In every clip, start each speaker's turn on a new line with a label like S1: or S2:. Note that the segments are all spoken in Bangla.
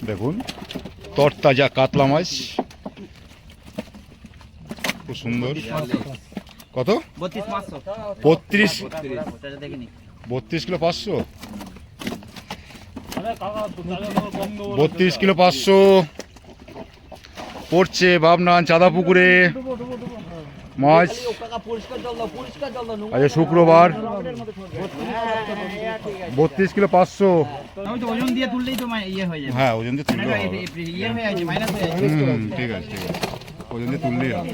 S1: দেখুন তরতাজা কাতলা মাছ, খুব সুন্দর। কত? 32 কিলো 500, 32 কিলো 500 পড়ছে বাবনান চাঁদা পুকুরে মাছ। আজ শুক্রবার, 32 কিলো 500। হ্যাঁ ওজন দিয়ে তুললে ঠিক আছে, ঠিক আছে, ওজন দিয়ে তুললেই হবে।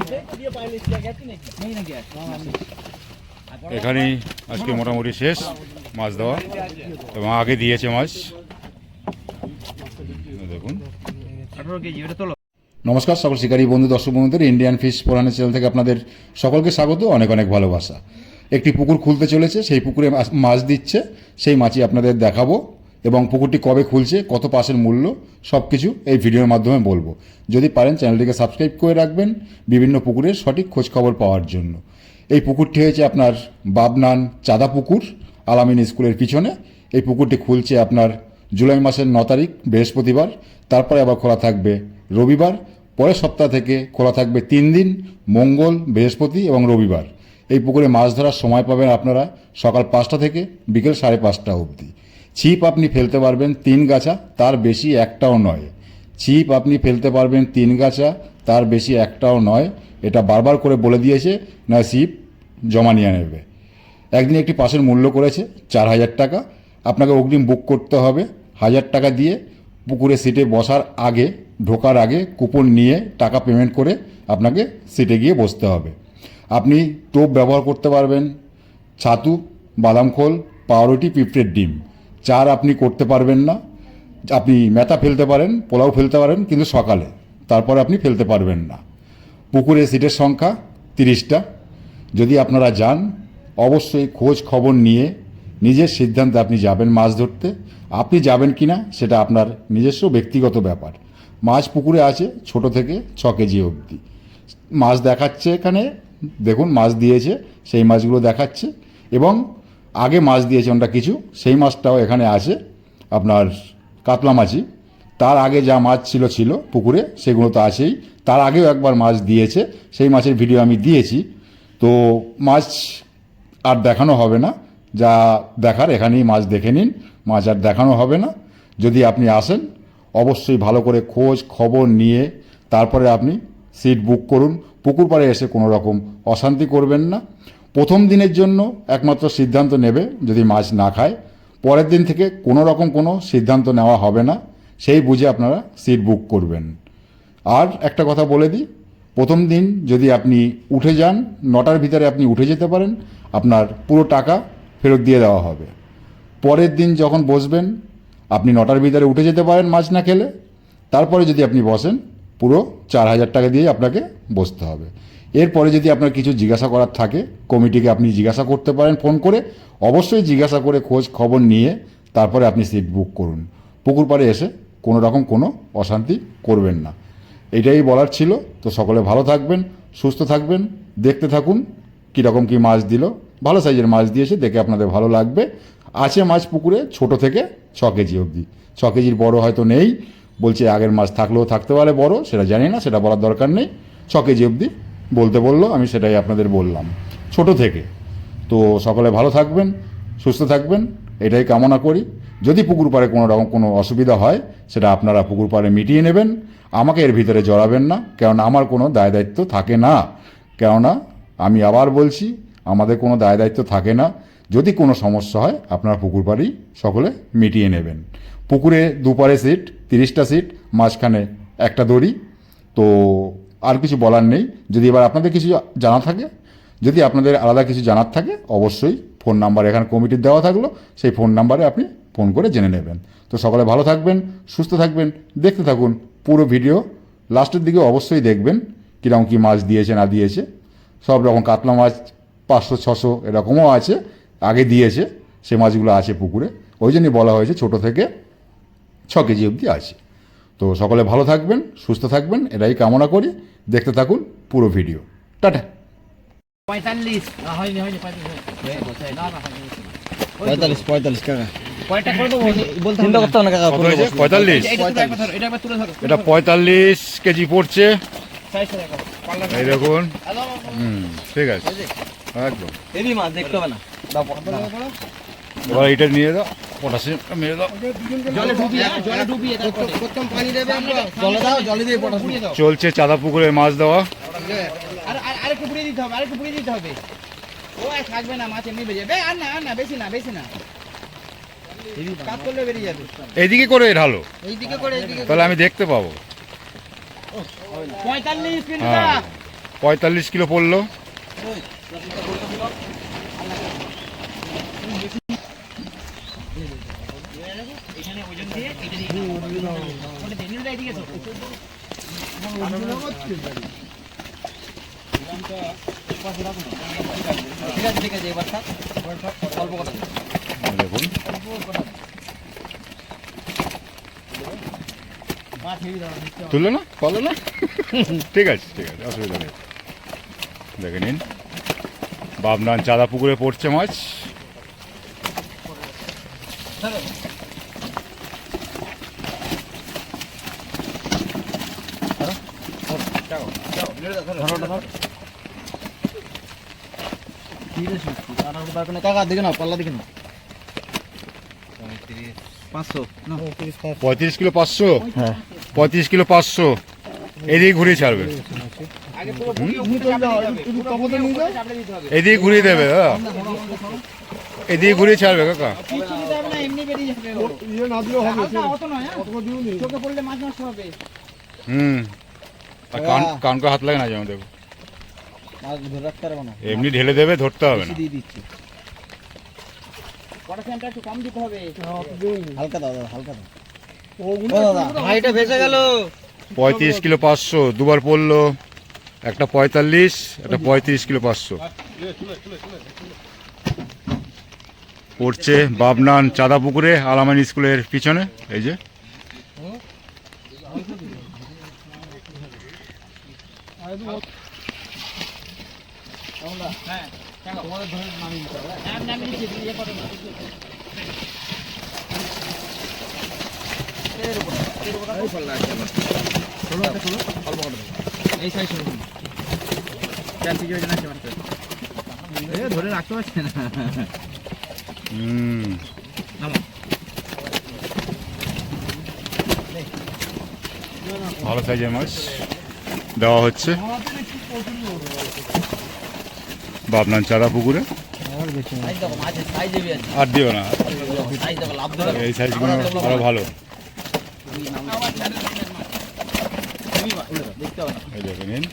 S1: এখানেই আজকে মোটামুটি শেষ মাছ দেওয়া, এবং আগে দিয়েছে মাছ দেখুন। নমস্কার সকল শিকারী বন্ধু, দর্শক বন্ধুদের ইন্ডিয়ান ফিশ ফোরানের চ্যানেল থেকে আপনাদের সকলকে স্বাগত, অনেক অনেক ভালোবাসা। একটি পুকুর খুলতে চলেছে, সেই পুকুরে মাছ দিচ্ছে, সেই মাছই আপনাদের দেখাবো, এবং পুকুরটি কবে খুলছে, কত পাসের মূল্য, সব কিছু এই ভিডিওর মাধ্যমে বলবো। যদি পারেন চ্যানেলটিকে সাবস্ক্রাইব করে রাখবেন বিভিন্ন পুকুরের সঠিক খোঁজ খবর পাওয়ার জন্য। এই পুকুরটি হয়েছে আপনার বাবনান চাঁদা পুকুর, আলামিন স্কুলের পিছনে। এই পুকুরটি খুলছে আপনার জুলাই মাসের 9 তারিখ বৃহস্পতিবার, তারপরে আবার খোলা থাকবে রবিবার। পরের সপ্তাহ থেকে খোলা থাকবে 3 দিন, মঙ্গল, বৃহস্পতি এবং রবিবার। এই পুকুরে মাছ ধরার সময় পাবেন আপনারা সকাল 5টা থেকে বিকেল 5:30 অবধি। ছিপ আপনি ফেলতে পারবেন 3 গাছা, তার বেশি একটাও নয়। ছিপ আপনি ফেলতে পারবেন 3 গাছা, তার বেশি একটাও নয়। এটা বারবার করে বলে দিয়েছে, না ছিপ জমা নিয়ে নেবে। একদিন একটি পাসের মূল্য করেছে 4000 টাকা। আপনাকে অগ্রিম বুক করতে হবে 1000 টাকা দিয়ে। পুকুরে সিটে বসার আগে, ঢোকার আগে কুপন নিয়ে টাকা পেমেন্ট করে আপনাকে সিটে গিয়ে বসতে হবে। আপনি টোপ ব্যবহার করতে পারবেন, ছাতু, বাদাম খোল, পাউরুটি, পিঁপড়ের ডিম। চার আপনি করতে পারবেন না। আপনি মেথা ফেলতে পারেন, পোলাও ফেলতে পারেন, কিন্তু সকালে, তারপরে আপনি ফেলতে পারবেন না। পুকুরে সিটের সংখ্যা 30টা। যদি আপনারা যান, অবশ্যই খোঁজ খবর নিয়ে নিজের সিদ্ধান্তে আপনি যাবেন মাছ ধরতে। আপনি যাবেন কিনা সেটা আপনার নিজস্ব ব্যক্তিগত ব্যাপার। মাছ পুকুরে আছে ছোট থেকে 6 কেজি অবধি। মাছ দেখাচ্ছে এখানে, দেখুন মাছ দিয়েছে, সেই মাছগুলো দেখাচ্ছে, এবং আগে মাছ দিয়েছে ওটা কিছু, সেই মাছটাও এখানে আছে আপনার কাতলা মাছই। তার আগে যা মাছ ছিল পুকুরে, সেগুলো তো আছেই। তার আগেও একবার মাছ দিয়েছে, সেই মাছের ভিডিও আমি দিয়েছি। তো মাছ আর দেখানো হবে না, যা দেখার এখানেই মাছ দেখে নিন, মাছ আর দেখানো হবে না। যদি আপনি আসেন, অবশ্যই ভালো করে খোঁজ খবর নিয়ে তারপরে আপনি সিট বুক করুন। পুকুর পাড়ে এসে কোনো রকম অশান্তি করবেন না। প্রথম দিনের জন্য একমাত্র সিদ্ধান্ত নেবে যদি মাছ না খায়। পরের দিন থেকে কোনো রকম কোনো সিদ্ধান্ত নেওয়া হবে না, সেই বুঝে আপনারা সিট বুক করবেন। আর একটা কথা বলে দিই, প্রথম দিন যদি আপনি উঠে যান, 9টার ভিতরে আপনি উঠে যেতে পারেন, আপনার পুরো টাকা ফেরত দিয়ে দেওয়া হবে। পরের দিন যখন বসবেন, আপনি 9টার ভিতরে উঠে যেতে পারেন মাছ না খেলে, তারপরে যদি আপনি বসেন, পুরো 4000 টাকা দিয়ে আপনাকে বসতে হবে। এরপরে যদি আপনার কিছু জিজ্ঞাসা করার থাকে, কমিটিকে আপনি জিজ্ঞাসা করতে পারেন ফোন করে। অবশ্যই জিজ্ঞাসা করে খোঁজ খবর নিয়ে তারপরে আপনি সিট বুক করুন। পুকুর পাড়ে এসে কোনো রকম কোনো অশান্তি করবেন না, এটাই বলার ছিল। তো সকলে ভালো থাকবেন, সুস্থ থাকবেন, দেখতে থাকুন কীরকম কী মাছ দিল। ভালো সাইজের মাছ দিয়েছে, দেখে আপনাদের ভালো লাগবে। আছে মাছ পুকুরে ছোট থেকে 6 কেজি অবধি। 6 কেজির বড় হয়তো নেই, বলছে আগের মাছ থাকলেও থাকতে পারে বড়, সেটা জানি না, সেটা বলার দরকার নেই। 6 কেজি অবধি বলতে বললো, আমি সেটাই আপনাদের বললাম, ছোট থেকে। তো সকলে ভালো থাকবেন, সুস্থ থাকবেন, এটাই কামনা করি। যদি পুকুর পাড়ে কোনো রকম কোনো অসুবিধা হয়, সেটা আপনারা পুকুর পাড়ে মিটিয়ে নেবেন, আমাকে এর ভিতরে জড়াবেন না, কেননা আমার কোনো দায় দায়িত্ব থাকে না। কেননা আমি আবার বলছি, আমাদের কোনো দায় দায়িত্ব থাকে না। যদি কোনো সমস্যা হয়, আপনারা পুকুর পাড়েই সকলে মিটিয়ে নেবেন। পুকুরে দুপারে সিট, 30টা সিট, মাঝখানে একটা দড়ি। তো আর কিছু বলার নেই। যদি এবার আপনাদের কিছু জানা থাকে, যদি আপনাদের আলাদা কিছু জানার থাকে, অবশ্যই ফোন নাম্বার এখানে কমিটির দেওয়া থাকলো, সেই ফোন নাম্বারে আপনি ফোন করে জেনে নেবেন। তো সকলে ভালো থাকবেন, সুস্থ থাকবেন, দেখতে থাকুন পুরো ভিডিও। লাস্টের দিকে অবশ্যই দেখবেন কীরকম কী মাছ দিয়েছে না দিয়েছে। সব রকম কাতলা মাছ 500 600 এরকমও আছে, আগে দিয়েছে, সে মাছগুলো আছে পুকুরে। ওই জন্যই বলা হয়েছে ছোটো থেকে 6 কেজি অবধি আছে। তো সকলে ভালো থাকবেন, সুস্থ থাকবেন, এটাই কামনা করি। দেখতে থাকুন পুরো ভিডিও। টাটা।
S2: 45 হয়নি 45 টাকা। কয়টা করে দেবো বলতে চিন্তা করতে হবে না কাকা।
S1: কত হয়েছে? 45।
S2: এটা একবার তুলে ধরো।
S1: এটা 45 কেজি পড়ছে।
S2: সাইজটা দেখো। পাল্লা
S1: এই দেখুন। ঠিক আছে একদম।
S2: হেভি মাছ দেখতে হবে না। দাও
S1: এবার এটা নিয়ে দাও, পটাশিয়াম মেরে দাও।
S2: জলে ডুবিয়ে তারপরে প্রথম পানি দেবে আমরা জলে দাও, জলে দিয়ে পটাশিয়াম দাও।
S1: চলছে চাঁদা পুকুরে মাছ দেওয়া।
S2: আর একটু পুড়িয়ে দিতে হবে, আর একটু পুড়িয়ে দিতে হবে। ও আর থাকবে না, মাছ এমনি বেরিয়ে যাবে। আর না বেশি না কাজ করলে বেরিয়ে যাবে।
S1: এদিকে করে ঢালো,
S2: এইদিকে করে এইদিকে।
S1: তাহলে আমি দেখতে পাবো।
S2: 45 কিলো।
S1: হ্যাঁ 45 কিলো পড়লো।
S2: এখানে ওজন দিয়ে এটা দিয়ে ওটা দিয়ে নিয়ে এদিকে এসো। ঠিক আছে এবার থাক অল্প কথা
S1: দেখুন
S2: মাছ হেভি দাও।
S1: তুললো না, পারলো না। ঠিক আছে অসুবিধা নেই। দেখে নিন বাবনান চাঁদা পুকুরে পড়ছে মাছ।
S2: কাকা দেখে নাও, পাল্লা দেখে নাও। 500
S1: 35 কিলো 500।
S2: হ্যাঁ
S1: 35 কিলো 500। এদিকে ঘুরিয়ে ছাড়বে,
S2: আগে পুরো চাপড়ে দিতে হবে।
S1: এদিকে ঘুরিয়ে দেবে। এদিকে ঘুরিয়ে ছাড়বে কাকা।
S2: কিছু দিতে হবে না, এমনি বেরিয়ে যাবে। ইয়ে না দিলেও হবে, অত নয়। চোখে পড়লে মাছ নষ্ট হবে।
S1: আর কান হাত লাগে না যেমন দেখো।
S2: মাছ ধরে রাখতে পারবো না,
S1: এমনি ঢেলে দেবে, ধরতে হবে না।
S2: দিয়ে দিচ্ছি। পটাশিয়ামটা একটু কম দিতে হবে। হালকা দাও হালকা দাও। ও দাদা ভাইটা ভেসে গেল।
S1: 35 কিলো 500 দুবার পড়লো। একটা 45, একটা 35 কিলো 500 পড়ছে বাবনান চাঁদা পুকুরে আলামাইন স্কুলের পিছনে। এই যে
S2: হ্যাঁ তোমাদের ধরে নামিয়ে দিতে হবে। হ্যাঁ নামিয়ে দিচ্ছি, দিয়ে কত না এই সাইজ ধরে রাখতে পারছে না।
S1: ভালো সাইজের মাছ দেওয়া হচ্ছে বাবনান চাঁদা পুকুরে। আর দিও না, এই সাইজগুলো আরো ভালো। এই দেখে নিন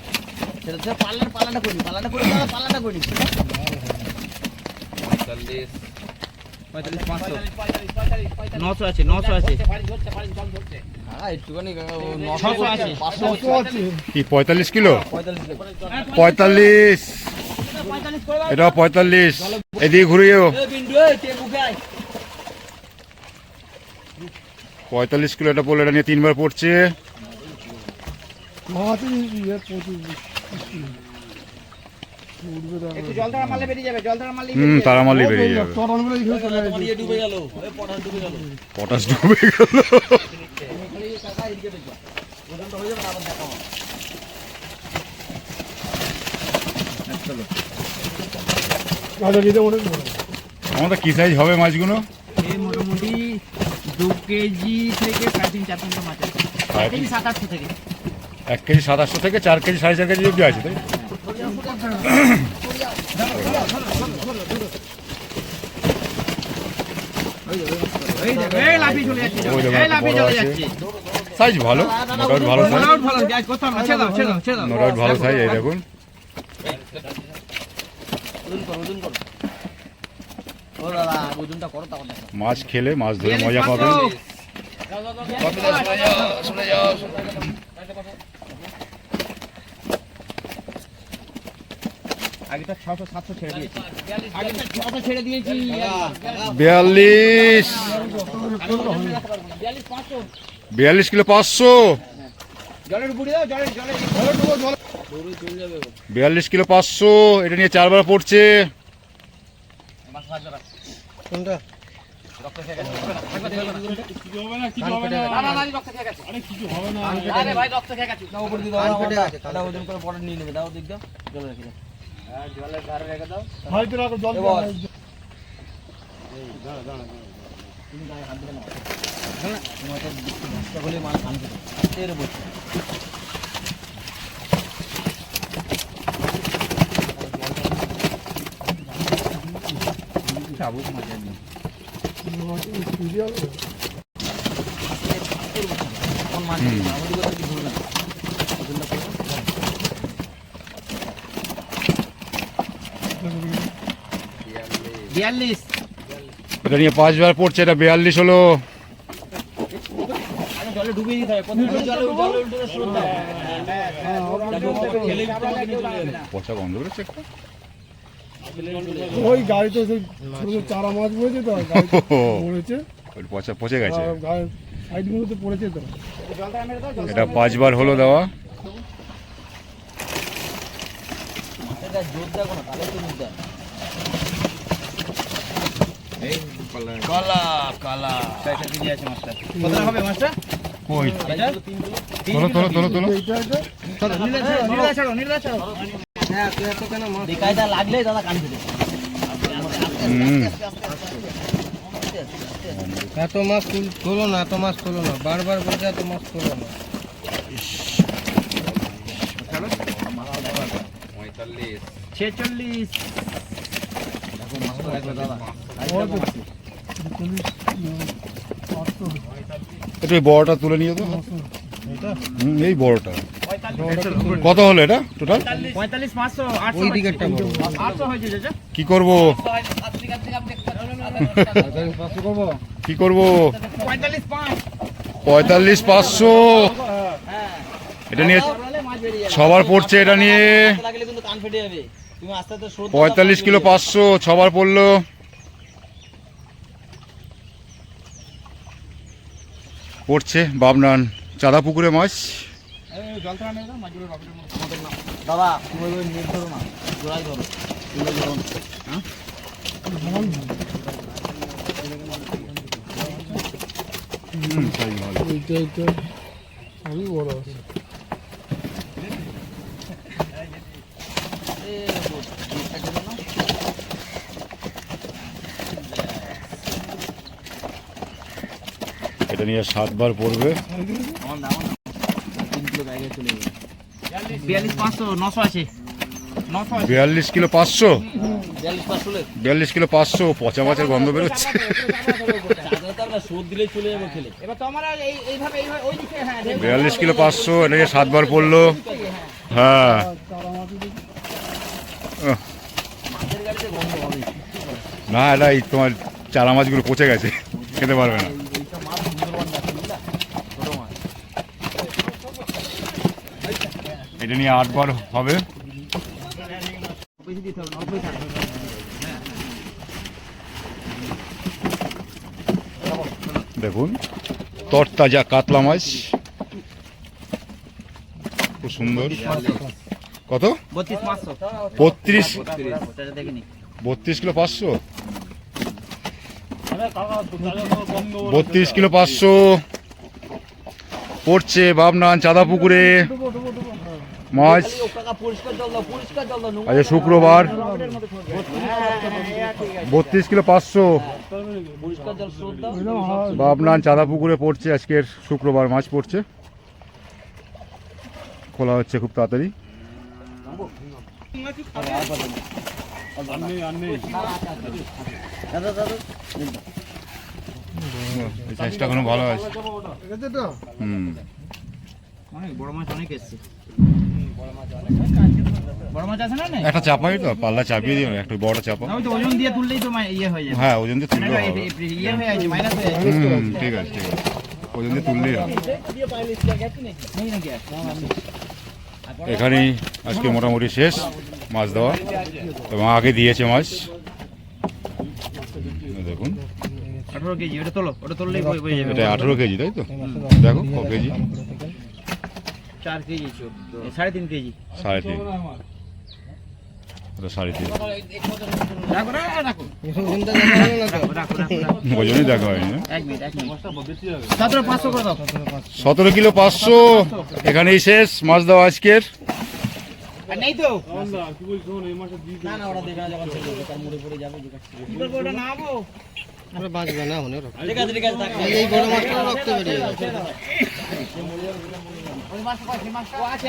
S2: পাল্লাটা করি 900 আছে 900 আছে।
S1: কি 45 কিলো 45, এটা 45। এদিকে ঘুরিয়েও 45 কিলো এটা পড়লে, এটা নিয়ে 3বার পড়ছে। তারা মারলে বেরিয়ে যাবে। পটাশ ডুবে গেল। আমাদের কি সাইজ হবে মাছগুলো?
S2: মোটামুটি 2 কেজি থেকে 3.5-4 কুইন্টাল মাছ আছে। 1 কেজি 700 থেকে
S1: 1 কেজি 700 থেকে 4 কেজি 4.5 কেজি অব্দি আছে, তাই? সাইজ ভালো, মোটামুটি ভালো সাইজ, মোটামুটি ভালো সাইজ। এই দেখুন মাছ খেলে, মাছ ধরে মজা পাবেন।
S2: আগেটা 600-700 ছেড়ে দিয়েছি। আগেটা 600 ছেড়ে দিয়েছি।
S1: 42 42 কিলো 500।
S2: জলের উপরে দাও, জলে
S1: 42 কিলো 500। এটা নিয়ে 4বার পড়ছে।
S2: কোনটা রক্ত খেয়ে গেছে
S3: কিছু হবে না, কিছু হবে না।
S2: না না না রক্ত খেয়ে গেছে
S3: আরে কিছু হবে না।
S2: আরে ভাই রক্ত খেয়ে গেছে
S4: উপর দিয়ে দাও কাটা ওজন করে পরে নিয়ে নেবে দাও দিক দাও জল রেখে দাও
S2: হ্যাঁ জলের ধারে রেখে দাও
S3: হয়তো রাখো, জল
S4: এবার। বলে মাল আনবে এর বসে
S2: চাবুক মাঝে নেই
S4: কোন মাছ আমাদের কথা কি ভুল না ওজনটা করে
S2: 42
S1: এটা নিয়ে 5 বার পড়ছে, এটা 42 হলো।
S2: আরে জলে ডুবিয়ে দিতে হবে প্রথমে জলে উল্টে স্রোত দাও
S1: পচা গন্ধ বেরোচ্ছে একটা।
S3: ওই গাড়িতে সেই ছোট ছোট চারা মাছ পড়েছে তো, গাড়িতে পড়েছে,
S1: ওই পচা পচে গেছে।
S3: আর গায়ের সাইডগুলোতে পড়েছে তো।
S2: জলটা মেরে দাও
S1: এটা 5 বার হলো দেওয়া।
S4: এটা জোর দাও না তাহলে তো মুখ দাও
S2: কালা কালা চাইটা কেজি আছে মাছটা কত হবে মাছটা
S1: কই
S2: এটা
S1: তোলো।
S2: নীলা ছাড়ো
S4: হ্যাঁ তুই এত কেন মাছ দেখাইটা লাগলে দাদা কান ফেলে
S1: হুম
S4: এত মাছ তোলো না এত মাছ তোলো না বারবার বলছে এত মাছ তোলো না
S2: 46
S1: এটা এই বড়টা তুলে নিয়ে তো। এই বড়টা কত হলো এটা টোটাল?
S2: 45 500 800
S4: ওই দিকেরটা বড়
S2: 800 হয়েছে চাচা
S1: কি করব
S2: 45 5
S1: 45 500 এটা নিয়ে
S2: মাছ বেরিয়ে যাবে
S1: ছবার পড়ছে। এটা নিয়ে
S4: লাগলে কিন্তু কান ফেটে যাবে তুমি আস্তে আস্তে স্রোত
S1: 45 কিলো 500 ছবার পড়লো। পড়ছে বাবনান চাঁদা পুকুরে মাছ।
S2: জলটা মেরে দাও মাছগুলো রকেটের মধ্যে
S4: দাদা তুমি ওই নেট ধরো না জোড়াই ধরো তুলে ধরো
S3: এইটা আমি বড় আছে।
S1: এটা নিয়ে 7 বার পড়বে।
S2: 42 500 900 আছে 900 আছে
S1: 42 কিলো 500
S4: 42 পাঁচ চলে
S1: 42 কিলো 500 পচা মাছের গন্ধ বেরোচ্ছে।
S4: স্রোত দিলে চলে যাবে খেলে
S2: এবার তো আমরা এইভাবে ওই দিকে হ্যাঁ
S1: 42 কিলো 500 এটা নিয়ে 7 বার পড়লো। হ্যাঁ
S4: মাছের গাড়িতে গন্ধ হবে
S1: না এটা এই তোমার চারা মাছগুলো পচে গেছে, খেতে পারবে না।
S4: এইটা মাছ সুন্দরবন যাচ্ছে বুঝলা ছোট মাছ
S1: এটা নিয়ে 8 বার হবে।
S2: বেশি দিতে হবে অল্পই থাকবে
S1: দেখুন তরতাজা কাতলা মাছ, খুব সুন্দর। কত?
S2: 32 500
S1: 32
S2: ওটা দেখিনি
S1: 32 কিলো 500 32 কিলো 500 পড়ছে বাবনান চাঁদা পুকুরে মাছ।
S4: কাকা পরিষ্কার জল দাও
S1: আজ শুক্রবার 32 কিলো 500
S4: পরিষ্কার জল স্রোত দাও
S1: বাবনান চাঁদা পুকুরে পড়ছে। আজকের শুক্রবার মাছ পড়ছে, খোলা হচ্ছে খুব তাড়াতাড়ি। এই সাইজটা এখনো ভালো আছে। হুম
S2: অনেক বড় মাছ অনেক এসছে বড় মাছ আছে না না
S1: একটা চাপাই তো, পাল্লা চাপিয়ে দিও, একটা বড় চাপা।
S2: ওই তো ওজন দিয়ে তুললেই তো ইয়ে হয়ে যাবে
S1: হ্যাঁ ওজন দিয়ে তুললেও হবে।
S2: ইয়ে হয়ে যাচ্ছে মাইনাস হয়ে যাচ্ছে
S1: ঠিক আছে ওজন দিয়ে তুললেই হবে।
S2: নেই নাকি আর?
S1: এখানেই আজকে মোটামুটি শেষ মাছ দেওয়া, এবং আগে দিয়েছে মাছ দেখুন।
S2: 18 কেজি ওটা তোলো, ওটা তুললেই বয়ে যাবে
S1: এটা 18 কেজি তাই তো, দেখো ক কেজি,
S2: 4 কেজি 3.5 কেজি
S1: 3.5। ওটা 3.5
S2: রাখো রাখো
S4: ওজনটা দেখা হলো না তো
S2: রাখো রাখো
S1: ওজনই দেখা হয়নি না?
S2: 1 মিনিট 17,500 করে দাও
S1: 17 কিলো 500। এখানেই শেষ মাছ দেওয়া আজকের।
S2: আর নেই তো না না ওরা দেখা যখন ছেড়ে দেবে তার মুড়ে পড়ে যাবে কি করবো ওটা নামাবো
S4: ওরা বাঁচবে না মনে
S2: ঠিক আছে থাক
S4: এই বড় মাছটা রক্ত বেরিয়ে যাবে
S2: ওই মাছটা কই সেই মাছটা ও আছে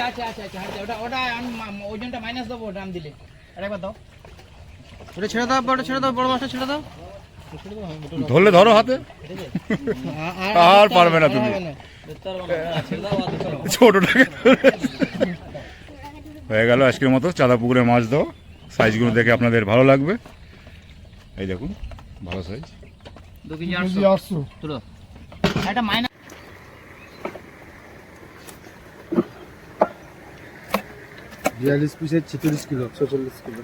S2: ওটা আমি ওজনটা মাইনাস দেবো ওটা আমি দিলে আরেকবার দাও
S4: ওটা ছেড়ে দাও বড় মাছটা ছেড়ে দাও
S1: ধরলে ধরো হাতে, আর পারবে না তুমি ছোটটাকে ধরে। হয়ে গেল আজকের মতো চাঁদা পুকুরে মাছ দাও। সাইজগুলো দেখে আপনাদের ভালো লাগবে। এই দেখুন ভালো সাইজ।
S2: 2 কেজি
S3: 800
S2: তুলো এটা মাইনাস
S3: 42 পিসে 46 কিলো 46 কিলো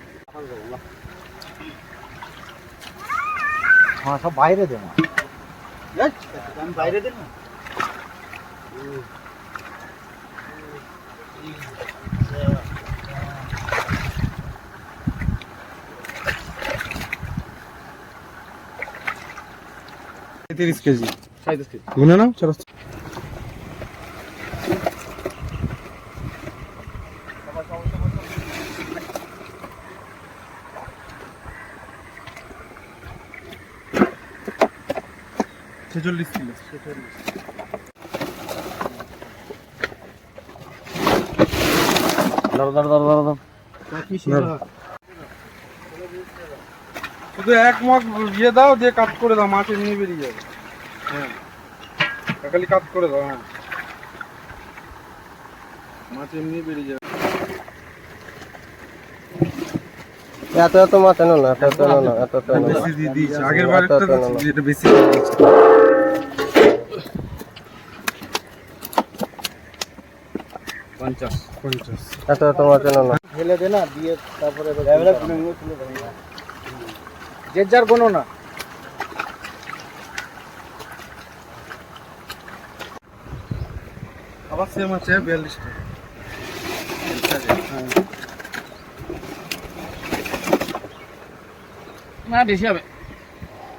S2: হ্যাঁ সব বাইরে দে না আমি বাইরে দে না
S3: কেজি 37 কেজি গুনে নাও চলো ছেচল্লিশ কিলো শুধু এক মগ ইয়ে দাও দিয়ে কাট করে দাও, মাছ এমনি বেরিয়ে যাবে। হ্যাঁ খালি কাট করে দাও। হ্যাঁ মাছ এমনি বেরিয়ে যাবে।
S4: এত মাছ এনো না এত
S3: বেশি দিয়ে দিয়েছি, আগের বার একটা এটা বেশি দিয়ে দিয়েছি। পঞ্চাশ
S4: এত মাছ এনো না
S2: ঢেলে দে না দিয়ে তারপরে যে যার কোনো না
S3: আবার সেম আছে 42 টাকা।
S2: না বেশি হবে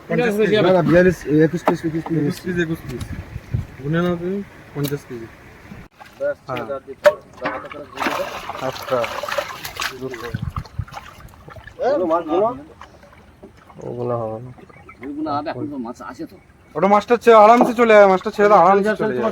S3: 50 কেজি না 42 21 পিস 21 পিস গুনে নাও তুমি 50 কেজি।
S4: আচ্ছা ওগুলো হবে না
S3: ওটা মাছটা আরামসে চলে যায়, মাছটা ছেড়ে দাও আরামসে চলে যায়।